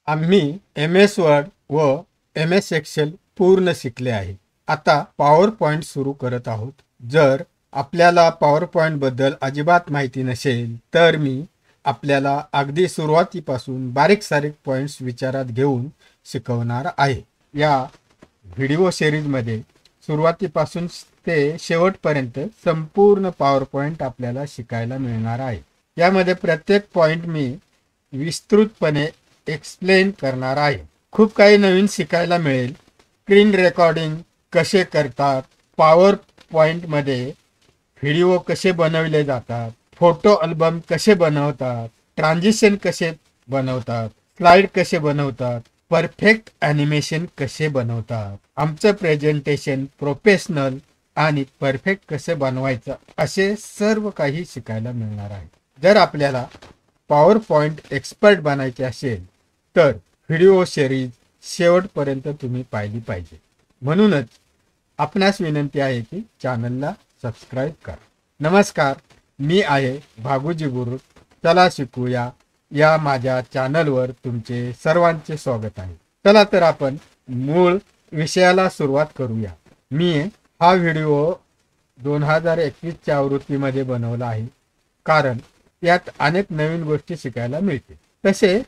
आम्ही MS word व MS Excel पूर्ण शिकले आहे. आता पॉवर पॉइंट सुरू करत आहोत. जर आपल्याला पॉवर पॉइंट बद्दल अजिबात माहिती नसेल तर मी आपल्याला अगदी सुरुवातीपासून बारीक सारीक पॉइंट्स विचारात घेऊन शिकवणार आहे. या व्हिडिओ सिरीजमध्ये सुरुवातीपासून ते शेवटपर्यंत संपूर्ण पॉवर पॉइंट आपल्याला शिकायला मिळणार आहे. यामध्ये प्रत्येक पॉइंट मी विस्तृतपणे एक्सप्लेन करणार आहे. खूप काही नवीन शिकायला मिळेल. स्क्रीन रेकॉर्डिंग कसे करतात, पॉवर पॉइंटमध्ये व्हिडिओ कसे बनवले जातात, फोटो अल्बम कसे बनवतात, ट्रान्झिशन कसे बनवतात, स्लाइड कसे बनवतात, परफेक्ट ॲनिमेशन कसे बनवतात, आमचं प्रेझेंटेशन प्रोफेशनल आणि परफेक्ट कसे बनवायचं असे सर्व काही शिकायला मिळणार आहे. जर आपल्याला पॉवर पॉइंट एक्सपर्ट बनायचे असेल तर व्हिडिओ सिरीज शेवटपर्यंत तुम्ही पाहिली पाहिजे. म्हणूनच आपणास विनंती आहे की चॅनलला सबस्क्राईब करा. नमस्कार, मी आहे भागुजी गुरु. चला शिकूया या माझ्या चॅनलवर तुमचे सर्वांचे स्वागत आहे. चला तर आपण मूळ विषयाला सुरुवात करूया. मी हा व्हिडिओ 2021च्या आवृत्तीमध्ये बनवला आहे कारण यात अनेक नवीन गोष्टी शिकायला मिळतील. तसे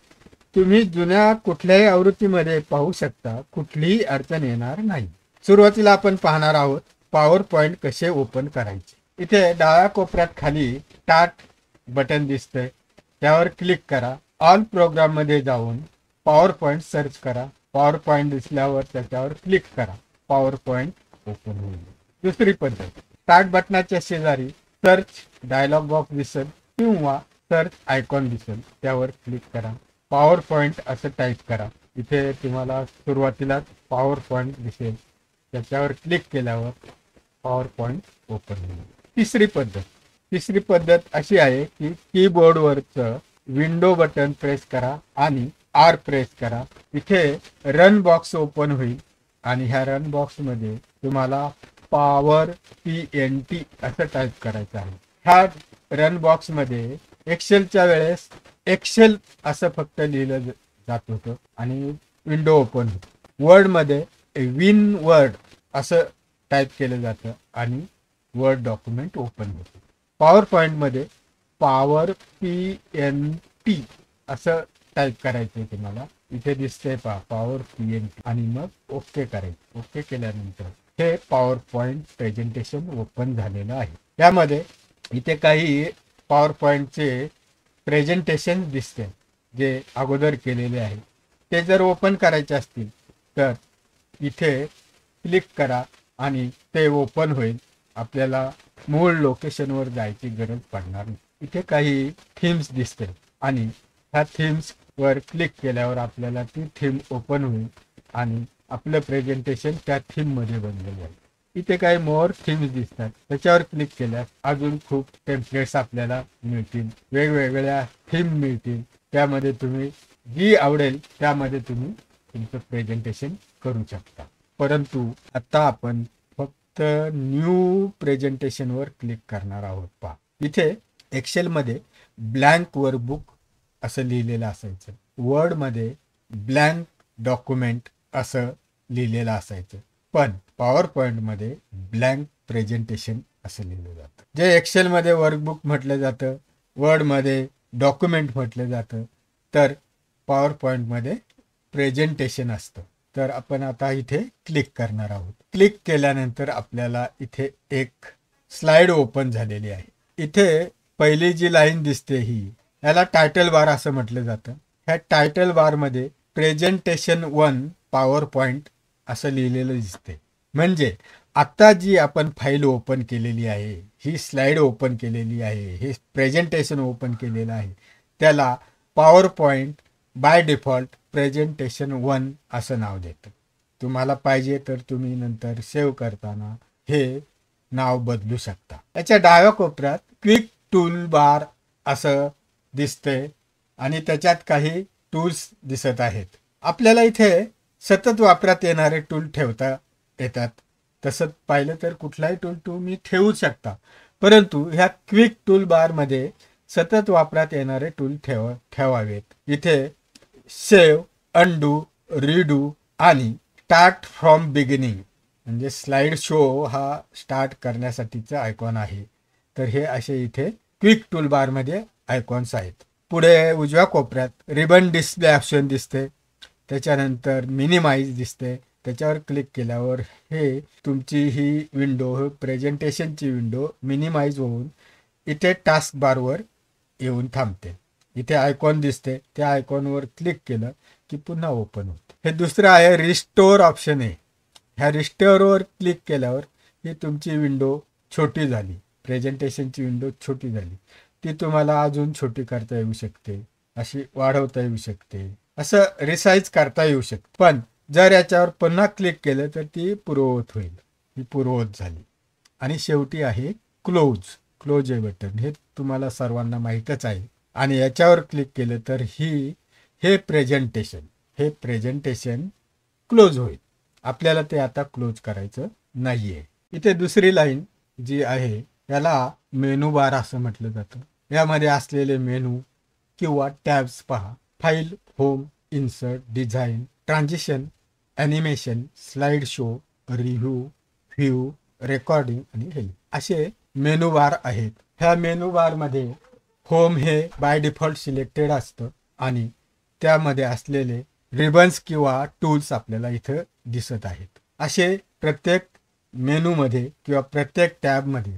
तुम्ही जुन्या कुठल्याही आवृत्तीमध्ये पाहू शकता, कुठलीही अडचण येणार नाही. सुरुवातीला आपण पाहणार आहोत पॉवर पॉइंट कसे ओपन करायचे. इथे डाव्या कोपऱ्यात खाली स्टार्ट बटन दिसतंय, त्यावर क्लिक करा. ऑल प्रोग्राम मध्ये जाऊन पॉवर पॉइंट सर्च करा. पॉवर पॉइंट दिसल्यावर त्याच्यावर क्लिक करा. पॉवर पॉइंट ओपन होईल. दुसरी पद्धत, स्टार्ट बटनाच्या शेजारी सर्च डायलॉग बॉक्स दिसेल किंवा सर्च आयकॉन दिसेल, त्यावर क्लिक करा. पॉवर पॉइंट असं टाईप करा. इथे तुम्हाला सुरुवातीला पॉवर पॉइंट दिसेल, त्याच्यावर क्लिक केल्यावर पॉवर पॉइंट ओपन होईल. तिसरी पद्धत अशी आहे की कीबोर्डवरचं विंडो बटन प्रेस करा आणि आर प्रेस करा. इथे रन बॉक्स ओपन होईल आणि ह्या रन बॉक्स मध्ये तुम्हाला पॉवर PNT असं टाईप करायचं आहे. ह्या रन बॉक्स मध्ये एक्सेलच्या वेळेस एक्सेल असं फक्त लिहिलं जात होतं आणि विंडो ओपन होती. वर्डमध्ये विन वर्ड असं टाईप केलं जातं आणि वर्ड डॉक्युमेंट ओपन होतं. पॉवर पॉइंटमध्ये पॉवर PNT असं टाईप करायचं आहे तुम्हाला. इथे दिसतंय पहा पॉवर PNT आणि मग ओके करायचं. ओके केल्यानंतर हे पॉवर पॉइंट प्रेझेंटेशन ओपन झालेलं आहे. यामध्ये इथे काही पॉवर पॉइंटचे प्रेझेंटेशन दिसते जे अगोदर केलेले आहे. ते जर ओपन करायचे असतील तर इथे क्लिक करा आणि ते ओपन होईल. आपल्याला मूळ लोकेशनवर जायची गरज पडणार नाही. इथे काही थीम्स दिसते आणि ह्या थीम्स वर क्लिक केल्यावर आपल्याला ती थीम ओपन होईल आणि आपलं प्रेझेंटेशन त्या थीम मध्ये बनलेलं आहे. इथे काही मोर थीम्स दिसतात, त्याच्यावर क्लिक केल्यास अजून खूप टेम्पलेट्स आपल्याला मिळतील, वेगवेगळ्या थीम मिळतील. त्यामध्ये तुम्ही जी आवडेल त्यामध्ये तुम्ही तुमचं प्रेझेंटेशन करू शकता. परंतु आता आपण फक्त न्यू प्रेझेंटेशनवर क्लिक करणार आहोत. पहा इथे एक्सेलमध्ये ब्लँक वर्कबुक असं लिहिलेलं असायचं, वर्डमध्ये ब्लँक डॉक्युमेंट असं लिहिलेलं असायचं, पण पॉवर पॉइंटमध्ये ब्लँक प्रेझेंटेशन असं लिहिलं जातं. जे एक्सेलमध्ये वर्कबुक म्हटलं जातं, वर्डमध्ये डॉक्युमेंट म्हटलं जातं, तर पॉवर पॉइंटमध्ये प्रेझेंटेशन असतं. तर आपण आता इथे क्लिक करणार आहोत. क्लिक केल्यानंतर आपल्याला इथे एक स्लाइड ओपन झालेली आहे. इथे पहिली जी लाईन दिसते याला टायटल बार असं म्हटलं जातं. ह्या टायटल बारमध्ये प्रेझेंटेशन 1 पॉवर पॉइंट असं लिहिलेलं दिसते. म्हणजे आता जी आपण फाईल ओपन केलेली आहे, ही स्लाइड ओपन केलेली आहे, हे प्रेझेंटेशन ओपन केलेलं आहे, त्याला power point by default presentation 1 असं नाव देतं. तुम्हाला पाहिजे तर तुम्ही नंतर सेव्ह करताना हे नाव बदलू शकता. याच्या डाव्या कोपऱ्यात क्विक टूल बार असं दिसतंय आणि त्याच्यात काही टूल्स दिसत आहेत. आपल्याला इथे सतत वापरात येणारे टूल ठेवता येतात. तसं पाहिलं तर कुठलाही टूल तुम्ही ठेवू शकता, परंतु ह्या क्विक टूल बार मध्ये सतत वापरात येणारे टूल ठेवावेत. इथे सेव्ह अनडू, रीडू आणि स्टार्ट फ्रॉम बिगिनिंग म्हणजे स्लाइड शो हा स्टार्ट करण्यासाठीचा आयकॉन आहे. तर हे असे इथे क्विक टूल बार मध्ये आयकॉन्स आहेत. पुढे उजव्या कोपऱ्यात रिबन डिस्प्ले ऑप्शन दिसते. त्याच्यानंतर मिनिमाइज दिसते. त्याच्यावर क्लिक केल्यावर हे तुमची ही विंडो प्रेझेंटेशनची विंडो मिनिमाइज होऊन इथे टास्क बारवर येऊन थांबते. इथे आयकॉन दिसते, त्या आयकॉनवर क्लिक केलं की पुन्हा ओपन होते. हे दुसरं आहे रिस्टोर ऑप्शन आहे. ह्या रिस्टोरवर क्लिक केल्यावर ही तुमची विंडो छोटी झाली, प्रेझेंटेशनची विंडो छोटी झाली. ती तुम्हाला अजून छोटी करता येऊ शकते, अशी वाढवता येऊ शकते, असं रिसाईज करता येऊ शकते. पण जर याच्यावर पुन्हा क्लिक केलं तर ती पूर्ववत होईल. ही पूर्ववत झाली. आणि शेवटी आहे क्लोज हे बटन. हे तुम्हाला सर्वांना माहीतच आहे. आणि याच्यावर क्लिक केलं तर हे प्रेझेंटेशन क्लोज होईल. आपल्याला ते आता क्लोज करायचं नाहीये. इथे दुसरी लाईन जी आहे याला मेनू बार असं म्हटलं जातं. यामध्ये असलेले मेनू किंवा टॅब्स पहा. File, home, insert, design, transition, animation, slide show, review, view, recording आणि हेल्प असे मेनू बार आहेत. ह्या मेनू बारमध्ये होम हे बाय डिफॉल्ट सिलेक्टेड असतं आणि त्यामध्ये असलेले रिबन्स किंवा टूल्स आपल्याला इथं दिसत आहेत. असे प्रत्येक मेनूमध्ये किंवा प्रत्येक टॅबमध्ये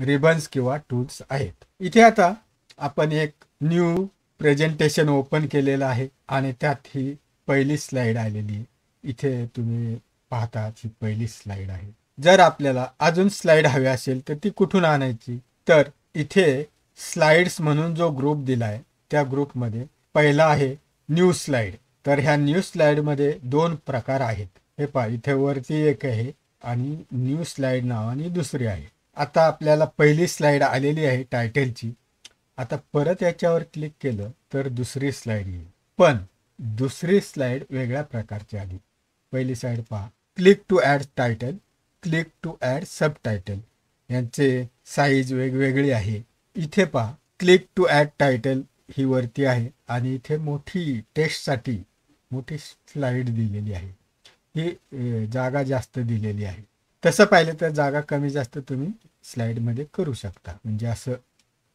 रिबन्स किंवा टूल्स आहेत. इथे आता आपण एक न्यू प्रेझेंटेशन ओपन केलेलं आहे आणि त्यात ही पहिली स्लाइड आलेली आहे. इथे तुम्ही पाहता ही पहिली स्लाइड आहे. जर आपल्याला अजून स्लाइड हवी असेल तर ती कुठून आणायची, तर इथे स्लाइड्स म्हणून जो ग्रुप दिलाय त्या ग्रुपमध्ये पहिला आहे न्यू स्लाइड. तर ह्या न्यू स्लाइडमध्ये 2 प्रकार आहेत. हे पहा, इथे वरती एक आहे आणि न्यू स्लाइड नावाने दुसरी आहे. आता आपल्याला पहिली स्लाइड आलेली आहे टायटलची. आता परत याच्यावर क्लिक केलं तर दुसरी स्लाइड येईल, पण दुसरी स्लाइड वेगळ्या प्रकारची आली. पहिली स्लाइड पहा, click to add title, click to add subtitle. यांचे साईज वेगवेगळी आहे. इथे पहा, क्लिक टू ॲड टायटल ही वरती आहे आणि इथे मोठी टेक्स्टसाठी मोठी स्लाइड दिलेली आहे. ही जागा जास्त दिलेली आहे. तसं पाहिलं तर जागा कमी जास्त तुम्ही स्लाइडमध्ये करू शकता. म्हणजे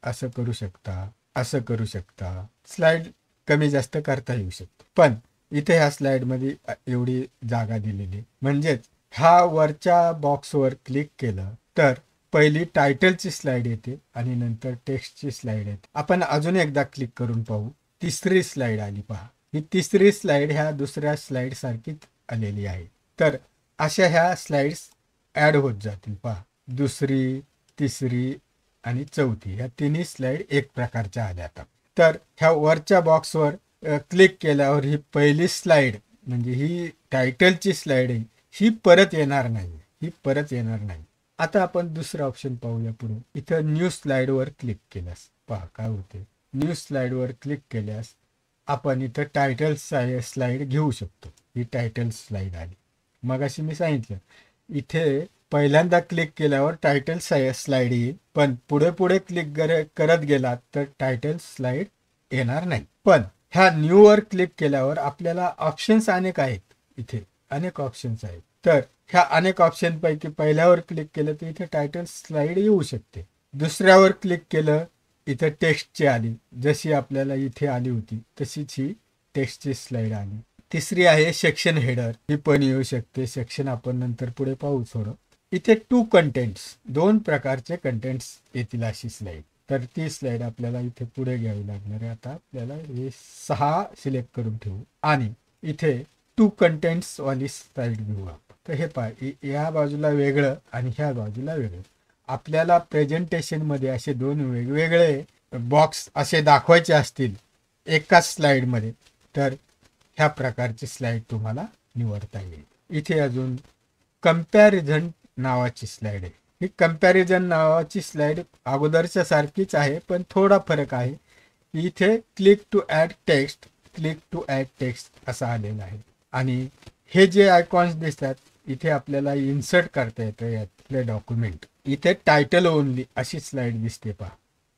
असं करू शकता, असं करू शकता. स्लाइड कमी जास्त करता येऊ शकतो. पण इथे ह्या स्लाइडमध्ये एवढी जागा दिलेली. म्हणजेच ह्या वरच्या बॉक्सवर क्लिक केलं तर पहिली टायटलची स्लाइड येते आणि नंतर टेक्स्टची स्लाइड येते. आपण अजून एकदा क्लिक करून पाहू. तिसरी स्लाइड आली पहा. ही तिसरी स्लाइड ह्या दुसऱ्या स्लाइड सारखीच आलेली आहे. तर अशा ह्या स्लाइड्स ॲड होत जातील पहा. दुसरी, तिसरी आणि चौथी ह्या तिन्ही स्लाइड एक प्रकारच्या आल्या. आता तर ह्या वरच्या बॉक्सवर क्लिक केल्यावर ही पहिली स्लाइड म्हणजे ही टायटलची स्लाइड आहे, ही परत येणार नाही. आता आपण दुसरा ऑप्शन पाहूया पुढे. इथं न्यू स्लाइडवर क्लिक केल्यास पहा काय होते. न्यू स्लाइडवर क्लिक केल्यास आपण इथं टायटल स्लाइड घेऊ शकतो. ही टायटल स्लाइड आली. मग अशी मी सांगितलं इथे पहिल्यांदा क्लिक केल्यावर टायटल स्लाइड येईल, पण पुढे क्लिक करत गेलात तर टायटल स्लाइड येणार नाही. पण ह्या न्यूवर क्लिक केल्यावर आपल्याला ऑप्शन्स अनेक आहेत. इथे अनेक ऑप्शन्स आहेत. तर ह्या अनेक ऑप्शन पैकी पहिल्यावर क्लिक केलं तर इथे टायटल स्लाइड येऊ शकते. दुसऱ्यावर क्लिक केलं इथे टेक्स्टची आली. जशी आपल्याला इथे आली होती तशीच ही टेक्स्टची स्लाइड आली. तिसरी आहे सेक्शन हेडर. ही पण येऊ शकते. सेक्शन आपण नंतर पुढे पाहू थोडं. इथे 2 कंटेंट्स, 2 प्रकारचे कंटेंट्स येतील अशी स्लाइड. तर ती स्लाइड आपल्याला इथे पुढे घ्यावी लागणार आहे. आता आपल्याला हे 6 सिलेक्ट करून ठेवू आणि इथे 2 कंटेंट्स वाली स्लाइड घेऊ. तर हे पहा, या बाजूला वेगळं आणि ह्या बाजूला वेगळं. आपल्याला प्रेझेंटेशनमध्ये असे 2 वेगवेगळे बॉक्स असे दाखवायचे असतील एकाच स्लाइडमध्ये तर ह्या प्रकारची स्लाइड तुम्हाला निवडता येईल. इथे अजून कंपॅरिझन नावाची स्लाइड आहे. ही कंपॅरिझन नावाची स्लाइड अगोदरच्या सारखीच आहे, पण थोडा फरक आहे. इथे क्लिक टू ॲड टेक्स्ट असं आलेलं आहे. आणि हे जे आयकॉन्स दिसतात इथे आपल्याला इन्सर्ट करता येतं यातले डॉक्युमेंट. इथे टायटल ओनली अशी स्लाइड दिसते पहा.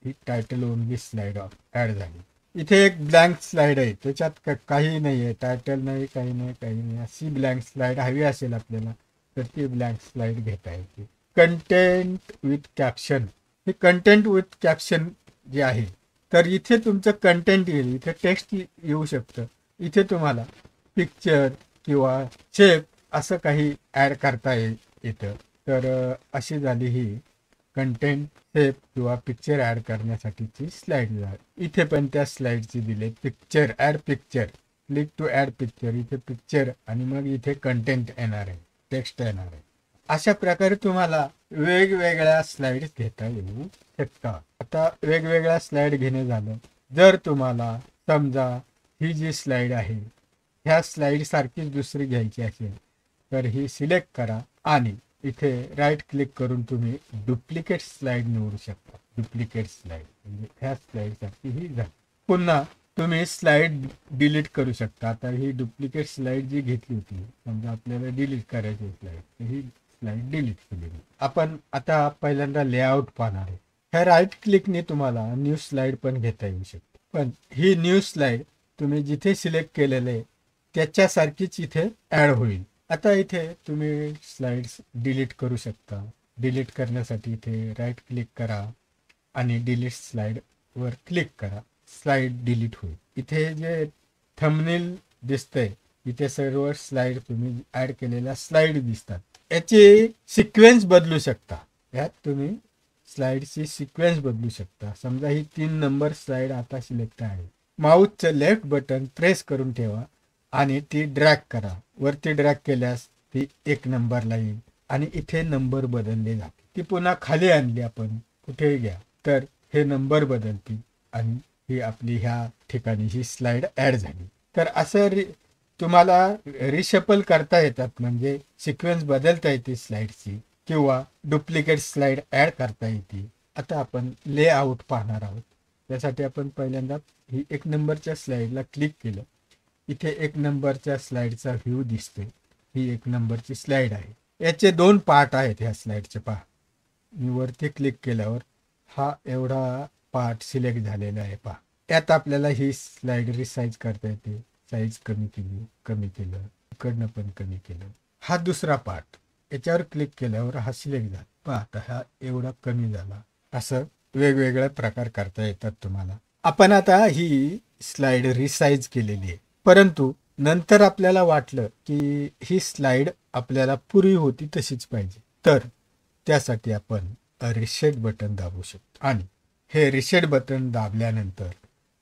ही टायटल ओनली स्लाइड ॲड झाली. इथे एक ब्लँक स्लाइड आहे, त्याच्यात काही नाही आहे, टायटल नाही, काही नाही, काही नाही. अशी ब्लँक स्लाइड हवी असेल आपल्याला तर ती ब्लँक स्लाइड घेता येते. कंटेंट विथ कॅप्शन, हे कंटेंट विथ कॅप्शन जे आहे, तर इथे तुमचं कंटेंट येईल, इथे टेक्स्ट येऊ शकतं. इथे तुम्हाला पिक्चर किंवा शेप असं काही ॲड करता येतं. तर अशी झाली ही कंटेंट शेप किंवा पिक्चर ॲड करण्यासाठीची स्लाइड. इथे पण त्या स्लाइडची दिले picture add picture, click to add picture. इथे पिक्चर आणि मग इथे कंटेंट येणार आहे, टेक्स्ट येणार आहे. अशा प्रकारे तुम्हाला वेगवेगळ्या स्लाइड्स घेता येऊ शकतात. आता वेगवेगळ्या स्लाइड घेणे झालं, जर तुम्हाला समजा ही जी स्लाइड आहे ह्या स्लाइड सारखीच दुसरी घ्यायची असेल तर ही सिलेक्ट करा आणि इथे राईट क्लिक करून तुम्ही डुप्लिकेट स्लाइड निवडू शकता. डुप्लिकेट स्लाइड म्हणजे ह्या स्लाइड सारखी ही झाली. पुन्हा तुम्ही स्लाइड डिलीट करू शकता. आता ही डुप्लिकेट स्लाइड जी घेतली होती, समजा आपल्याला डिलीट करायची स्लाइड, तर ही स्लाइड डिलीट केली. आपण आता पहिल्यांदा लेआउट पाहणार आहे. ह्या राईट क्लिकने तुम्हाला न्यू स्लाइड पण घेता येऊ शकते. पण ही न्यू स्लाइड तुम्ही जिथे सिलेक्ट केलेले त्याच्यासारखीच इथे ॲड होईल. आता इथे तुम्ही स्लाइड्स डिलीट करू शकता. डिलीट करण्यासाठी इथे राईट क्लिक करा आणि डिलीट स्लाइड वर क्लिक करा. स्लाइड डिलीट होईल. इथे जे थंबनेल दिसतंय इथे सर्व स्लाइड तुम्ही ॲड केलेल्या स्लाइड दिसतात. याची सिक्वेन्स बदलू शकता. यात तुम्ही स्लाइडची सिक्वेन्स बदलू शकता. समजा ही 3 नंबर स्लाइड आता सिलेक्ट आहे. माऊसचं लेफ्ट बटन प्रेस करून ठेवा आणि ती ड्रॅग करा. वरती ड्रॅग केल्यास ती 1 नंबरला येईल आणि इथे नंबर बदलले जाते. ती पुन्हा खाली आणली आपण कुठेही घ्या तर हे नंबर बदलतील आणि ही आपली ह्या ठिकाणी ही स्लाइड ॲड झाली. तर असं तुम्हाला रिशफल करता येतात, म्हणजे सिक्वेन्स बदलता येते स्लाइडची किंवा डुप्लिकेट स्लाइड ॲड करता येते. आता आपण लेआउट पाहणार आहोत. त्यासाठी आपण पहिल्यांदा ही 1 नंबरच्या स्लाइडला क्लिक केलं. इथे 1 नंबरच्या स्लाइडचा व्ह्यू दिसतोय. ही 1 नंबरची स्लाइड आहे. याचे 2 पार्ट आहेत ह्या स्लाइडचे. पहा, मी वरती क्लिक केल्यावर हा एवढा पार्ट सिलेक्ट झालेला आहे. पहा, यात आपल्याला ही स्लाइड रिसाइज करता येते. साईज कमी केली, कमी केलं, इकडनं पण कमी केलं. हा दुसरा पार्ट, याच्यावर क्लिक केल्यावर हा सिलेक्ट झाला. पहा, आता हा एवढा कमी झाला. असं वेगवेगळे प्रकार करता येतात तुम्हाला. आपण आता ही स्लाइड रिसाइज केलेली आहे, परंतु नंतर आपल्याला वाटलं की ही स्लाइड आपल्याला पूर्वी होती तशीच पाहिजे, तर त्यासाठी आपण रिसेट बटन दाबू शकतो आणि हे रिसेट बटन दाबल्यानंतर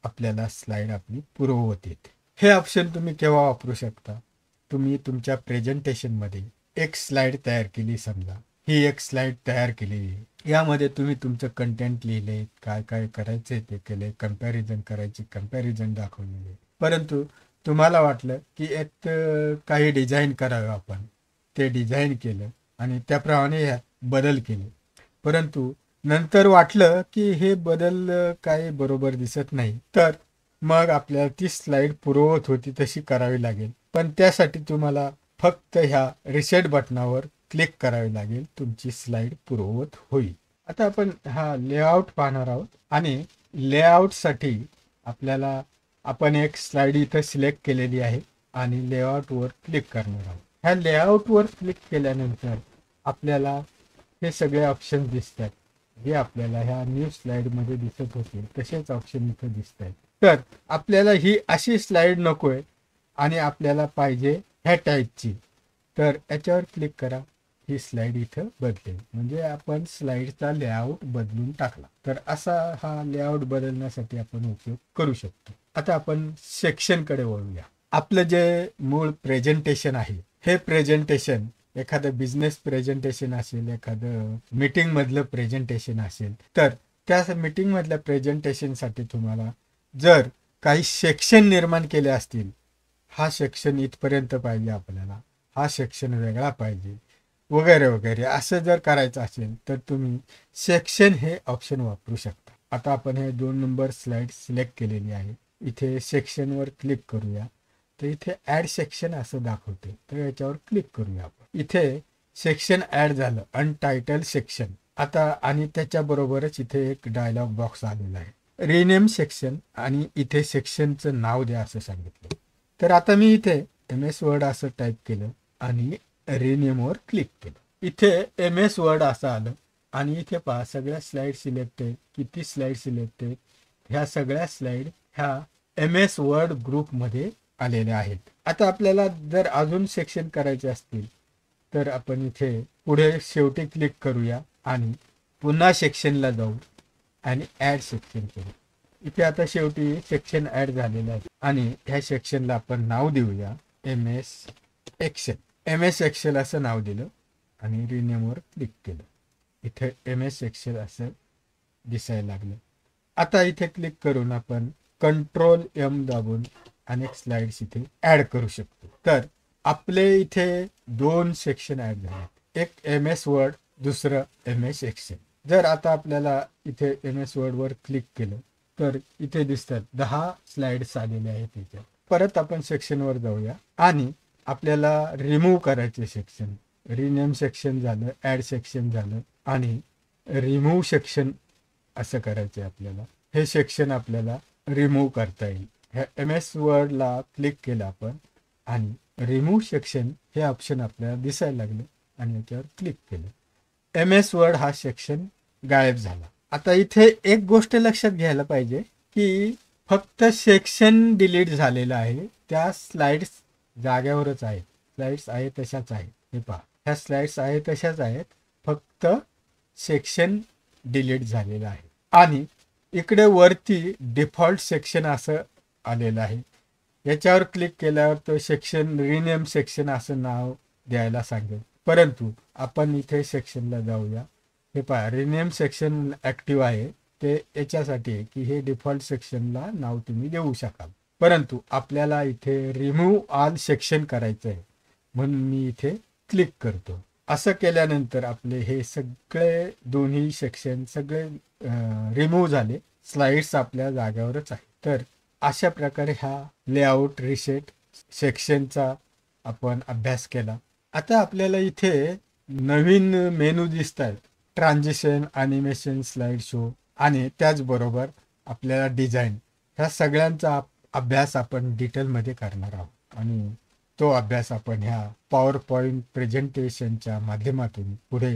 आपल्याला स्लाइड आपली पूर्ववत येते. हे ऑप्शन तुम्ही केव्हा वापरू शकता? तुम्ही तुमच्या प्रेझेंटेशनमध्ये एक स्लाइड तयार केली, समजा ही एक स्लाइड तयार केलेली. यामध्ये तुम्ही तुमचं कंटेंट लिहिले, काय काय करायचे ते केले, कंपॅरिझन करायची कंपॅरिझन दाखवलेले, परंतु तुम्हाला वाटलं की यात काही डिझाईन करावं आपण. ते डिझाईन केलं आणि त्याप्रमाणे बदल केले, परंतु नंतर वाटलं की हे बदल काही बरोबर दिसत नाही, तर मग आपल्याला ती स्लाइड पूर्ववत होती तशी करावी लागेल. पण त्यासाठी तुम्हाला फक्त ह्या रिसेट बटनावर क्लिक करावे लागेल, तुमची स्लाइड पूर्ववत होईल. आता आपण हा लेआउट पाहणार आहोत आणि लेआउटसाठी आपल्याला आपण एक स्लाइड इथं सिलेक्ट केलेली आहे आणि लेआउटवर क्लिक करणार आहोत. ह्या लेआउटवर क्लिक केल्यानंतर आपल्याला हे सगळे ऑप्शन दिसतात. जे आपल्याला ह्या न्यू स्लाइडमध्ये दिसत होते तसेच ऑप्शन इथं दिसत आहेत. तर आपल्याला ही अशी स्लाइड नकोय आणि आपल्याला पाहिजे ह्या टाईपची, तर याच्यावर क्लिक करा. ही स्लाइड इथं बदलेल, म्हणजे आपण स्लाइडचा लेआउट बदलून टाकला. तर असा हा लेआउट बदलण्यासाठी आपण उपयोग करू शकतो. आता आपण सेक्शनकडे वळूया. आपलं जे मूळ प्रेझेंटेशन आहे, हे प्रेझेंटेशन एखादं बिझनेस प्रेझेंटेशन असेल, एखादं मीटिंग मधलं प्रेझेंटेशन असेल, तर त्या मीटिंग मधल्या प्रेझेंटेशनसाठी तुम्हाला जर काही सेक्शन निर्माण केले असतील, हा सेक्शन इथपर्यंत पाहिजे आपल्याला, हा सेक्शन वेगळा पाहिजे वगैरे वगैरे, असं जर करायचं असेल तर तुम्ही सेक्शन हे ऑप्शन वापरू शकता. आता आपण हे 2 नंबर स्लाइड सिलेक्ट केलेली आहे. इथे सेक्शनवर क्लिक करूया. तर इथे ॲड सेक्शन असं दाखवते, तर याच्यावर क्लिक करूया आपण. इथे सेक्शन ॲड झालं, अनटायटल सेक्शन. आता आणि त्याच्याबरोबरच इथे एक डायलॉग बॉक्स आलेला आहे. रिनेम सेक्शन आणि इथे सेक्शनचं नाव द्या असं सांगितलं. तर आता मी इथे MS वर्ड असं टाईप केलं आणि रिनेमवर क्लिक केलं. इथे MS वर्ड असं आलं आणि इथे पहा सगळ्या स्लाईड सिलेक्ट आहेत. किती स्लाईड सिलेक्ट आहेत? ह्या सगळ्या स्लाईड ह्या MS वर्ड ग्रुपमध्ये आलेल्या आहेत. आता आपल्याला जर अजून सेक्शन करायचे असतील तर आपण इथे पुढे शेवटी क्लिक करूया आणि पुन्हा सेक्शनला जाऊ आणि ॲड सेक्शन करू. इथे आता शेवटी सेक्शन ॲड झालेलं आहे आणि ह्या सेक्शनला आपण नाव देऊया MS एक्सेल. MS एक्सेल असं नाव दिलं आणि रिनेमवर क्लिक केलं. इथे MS एक्सेल असं दिसायला लागलं. आता इथे क्लिक करून आपण कंट्रोल M दाबून अनेक स्लाइड्स इथे ऍड करू शकतो. तर आपले इथे 2 सेक्शन ऍड झाले. एक MS वर्ड, दुसरं MS एक्सेल. जर आता आपल्याला इथे MS वर्ड वर क्लिक केलं तर इथे दिसतात 10 स्लाइड्स आलेले आहेत इथे. परत आपण सेक्शनवर जाऊया आणि आपल्याला रिमूव्ह करायचे सेक्शन. रिनेम सेक्शन झालं, ऍड सेक्शन झालं आणि रिमूव्ह सेक्शन असं करायचं आपल्याला. हे सेक्शन आपल्याला रिमूव्ह करता येईल. ह्या MS वर्डला क्लिक केलं आपण आणि रिमूव्ह सेक्शन हे ऑप्शन आपल्याला दिसायला लागलं आणि याच्यावर क्लिक केलं. MS वर्ड हा सेक्शन गायब झाला. आता इथे एक गोष्ट लक्षात घ्यायला पाहिजे की फक्त सेक्शन डिलीट झालेलं आहे. त्या स्लाइड्स जाग्यावरच आहेत. स्लाइड्स आहे तशाच आहेत. हे पहा, ह्या स्लाइड्स आहे तशाच आहेत, फक्त सेक्शन डिलीट झालेलं आहे. आणि इकडे वरती डिफॉल्ट सेक्शन असं आलेलं आहे. याच्यावर क्लिक केल्यावर तो सेक्शन रिनेम सेक्शन असं नाव द्यायला सांगेल. परंतु आपण इथे सेक्शनला जाऊया. हे पहा, रिनेम सेक्शन ऍक्टिव्ह आहे. ते याच्यासाठी आहे की हे डिफॉल्ट सेक्शनला नाव तुम्ही देऊ शकाल. परंतु आपल्याला इथे रिमूव्ह ऑल सेक्शन करायचं आहे म्हणून मी इथे क्लिक करतो. असं केल्यानंतर आपले हे सगळे दोन्ही सेक्शन सगळे रिमूव्ह झाले. स्लाइड्स आपल्या जाग्यावरच आहे. तर अशा प्रकारे हा लेआउट रिसेट सेक्शनचा आपण अभ्यास केला. आता आपल्याला इथे नवीन मेनू दिसत आहेत. ट्रान्झिशन, ॲनिमेशन, स्लाइड शो आणि त्याचबरोबर आपल्याला डिझाईन, ह्या सगळ्यांचा अभ्यास आपण डिटेलमध्ये करणार आहोत आणि तो अभ्यास आपण ह्या पॉवर पॉईंट प्रेझेंटेशनच्या माध्यमातून पुढे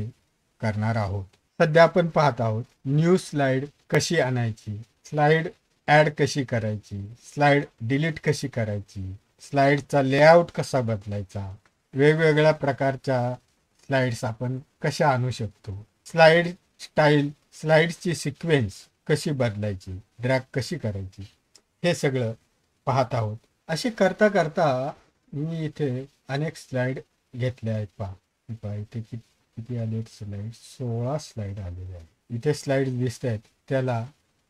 करणार आहोत. सध्या आपण पाहत आहोत न्यू स्लाइड कशी आणायची, स्लाइड ॲड कशी करायची, स्लाइड डिलीट कशी करायची, स्लाइडचा लेआउट कसा बदलायचा, वेगवेगळ्या प्रकारच्या स्लाइड्स आपण कशा आणू शकतो, स्लाइड स्टाईल, स्लाइड्सची सिक्वेन्स कशी बदलायची, ड्रॅग कशी करायची, हे सगळं पाहत आहोत. असे करता करता मी इथे अनेक स्लाइड घेतल्या आहेत. पहा इथे किती आले स्लाइड, 16 स्लाइड आलेले आहेत. इथे स्लाइड दिसत आहेत, त्याला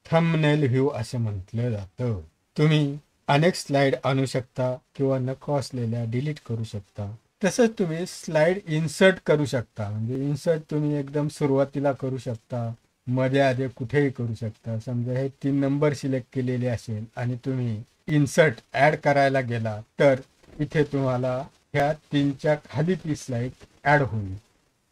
थंबनेल व्ह्यू असं म्हटलं जातं. तुम्ही अनेक स्लाइड आणू शकता किंवा नको असलेल्या डिलीट करू शकता. तसंच तुम्ही स्लाइड इन्सर्ट करू शकता. म्हणजे इन्सर्ट तुम्ही एकदम सुरुवातीला करू शकता, मध्ये आधी कुठेही करू शकता. समजा हे 3 नंबर सिलेक्ट केलेले असेल आणि तुम्ही इन्सर्ट ॲड करायला गेला तर इथे तुम्हाला ह्या 3च्या खाली ती स्लाइड ॲड होईल.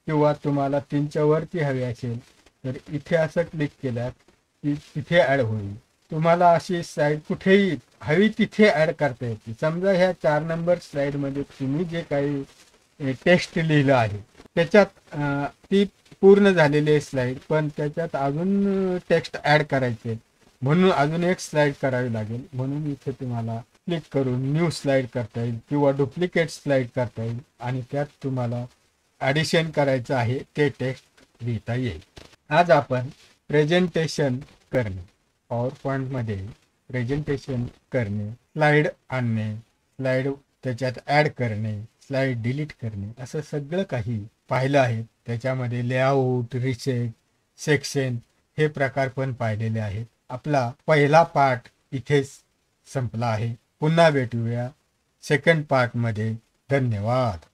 किंवा तुम्हाला 3च्या वरती हवी असेल तर इथे असं क्लिक केल्यास ती तिथे ॲड होईल. तुम्हाला अशी स्लाइड कुठेही हवी तिथे ॲड करता येते. समजा ह्या 4 नंबर स्लाइडमध्ये तुम्ही जे काही टेक्स्ट लिहिलं आहे त्याच्यात ती पूर्ण झालेली आहे स्लाइड, पण त्याच्यात अजून टेक्स्ट ॲड करायचे म्हणून अजून एक स्लाइड करावी लागेल. म्हणून इथे तुम्हाला क्लिक करून न्यू स्लाइड करता येईल किंवा डुप्लिकेट स्लाइड करता येईल आणि त्यात तुम्हाला ॲडिशन करायचं आहे ते टेक्स्ट लिहिता येईल. आज आपण प्रेझेंटेशन करणे, पॉवर पॉईंटमध्ये प्रेझेंटेशन करणे, स्लाइड आणणे, स्लाइड त्याच्यात ॲड करणे, स्लाइड डिलीट करणे, असं सगळं काही पाहिलं आहे. त्याच्यामध्ये लेआउट, रिसेट, सेक्शन हे प्रकार पण पाहिलेले आहेत. आपला पहिला पार्ट इथेच संपला आहे. पुन्हा भेटूया सेकंड पार्टमध्ये. धन्यवाद.